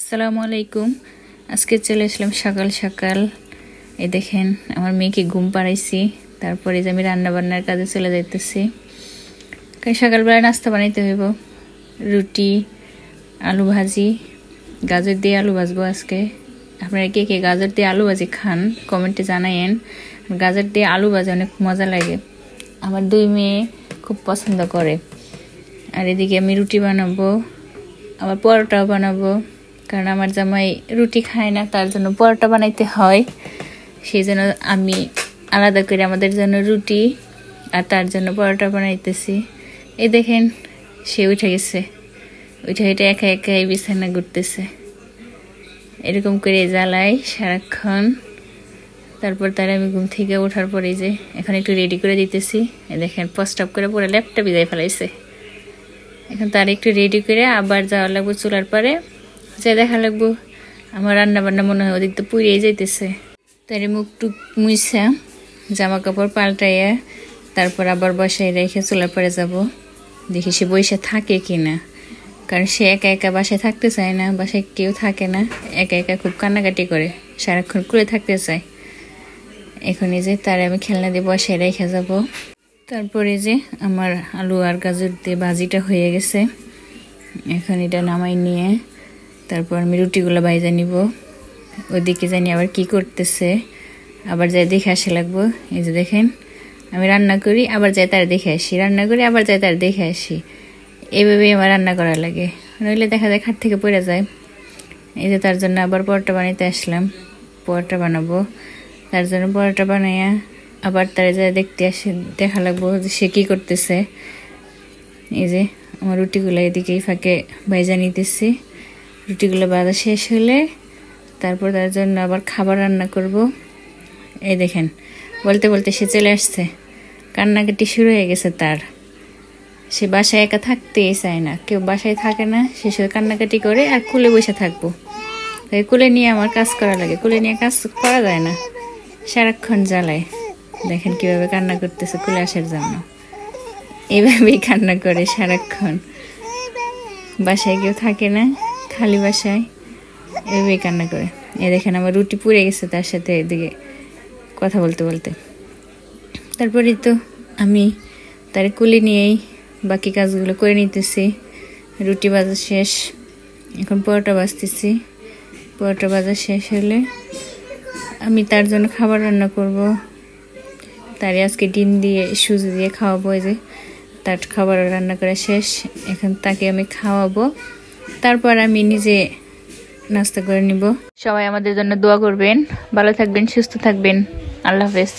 আসসালামু আলাইকুম। আজকে চলে আসলাম সকাল সকাল। এই দেখেন আমার মেয়েকে ঘুম পাড়াইছি, তারপরে যে আমি রান্না বান্নার কাজে চলে যাইতেছি। সকালবেলা নাস্তা বানাইতে হইব, রুটি, আলু ভাজি, গাজর দিয়ে আলু ভাজবো আজকে। আপনারা কে কে গাজর দিয়ে আলু ভাজি খান কমেন্টে জানাইন। গাজর দিয়ে আলু ভাজি অনেক মজা লাগে, আমার দুই মেয়ে খুব পছন্দ করে। আর এদিকে আমি রুটি বানাবো, আবার পরোটাও বানাবো, কারণ আমার জামাই রুটি খায় না, তার জন্য পরোটা বানাইতে হয়। সেই জন্য আমি আলাদা করে আমাদের জন্য রুটি আর তার জন্য পরোটা বানাইতেছি। এই দেখেন সে উঠে গেছে, উঠে এটা একা একাই বিছানা ঘুরতেছে, এরকম করে জ্বালাই সারাক্ষণ। তারপর তার আমি ঘুম থেকে ওঠার পরে যে এখন একটু রেডি করে দিতেছি। দেখেন প্রস্তাব করে পুরো ল্যাপটপ ভিজাই ফেলাইছে। এখন তার একটু রেডি করে আবার যাওয়া লাগবো চুলার পারে, যে দেখা লাগবো আমার রান্না বান্না মনে হয় ওদিক তো পুড়িয়ে যাইতেছে। তার মুখ টুক মুইছা জামা কাপড় পাল্টাইয়া তারপর আবার বসায় রেখে চুলার পারে যাব, দেখি সে বসে থাকে কিনা। কারণ সে একা একা বাসায় থাকতে চায় না, বাসায় কেউ থাকে না, একা একা খুব কান্নাকাটি করে, সারাক্ষণ কুলে থাকতে চায়। এখন এই যে তার আমি খেলনা দিয়ে বসায় রেখে যাব। তারপরে যে আমার আলু আর গাজর দিয়ে ভাজিটা হয়ে গেছে, এখন এটা নামাই নিয়ে তারপর আমি রুটিগুলো ভাইজা নিব। ওইদিকে জানি আবার কি করতেছে, আবার যাই দেখে আসে লাগবো। এই যে দেখেন আমি রান্না করি, আবার যাই তার দেখে আসি, রান্না করি, আবার যাই তার দেখে আসি, এইভাবেই আমার রান্না করা লাগে, নইলে দেখা যায় খাট থেকে পড়ে যায়। এই যে তার জন্য আবার পরোটা বানাইতে আসলাম, পরোটা বানাবো। তার জন্য পরোটা বানাইয়া আবার তারা যা দেখতে আসে, দেখা লাগবো যে সে কী করতেছে। এই যে আমার রুটিগুলো এদিকে এই ফাঁকে ভাইজা নিতেছি। রুটিগুলো ভাজা শেষ হলে তারপর তার জন্য আবার খাবার রান্না করব। এই দেখেন বলতে বলতে সে চলে আসছে, কান্নাকাটি শুরু হয়ে গেছে তার। সে বাসায় একা থাকতেই চায় না, কেউ বাসায় থাকে না, সে শুধু কান্নাকাটি করে আর কুলে বসে থাকবো। তাই কুলে নিয়ে আমার কাজ করা লাগে, কুলে নিয়ে কাজ করা যায় না, সারাক্ষণ জ্বালায়। দেখেন কিভাবে কান্না করতেছে কুলে আসার জন্য, এইভাবেই কান্না করে সারাক্ষণ। বাসায় কেউ থাকে না, খালি বাসায় এভাবেই কান্না করে। এই দেখেন আমার রুটি পুড়ে গেছে তার সাথে এদিকে কথা বলতে বলতে। তারপরে তো আমি তার কুলে নিয়েই বাকি কাজগুলো করে নিতেছি। রুটি ভাজা শেষ, এখন পরোটা ভাজতেছি। পরোটা ভাজা শেষ হলে আমি তার জন্য খাবার রান্না করব। তারে আজকে ডিম দিয়ে সুজি দিয়ে খাওয়াবো। এই যে তার খাবার রান্না করা শেষ, এখন তাকে আমি খাওয়াবো, তারপর আমি নিজে নাস্তা করে নিব। সবাই আমাদের জন্য দোয়া করবেন, ভালো থাকবেন, সুস্থ থাকবেন। আল্লাহ হাফেজ।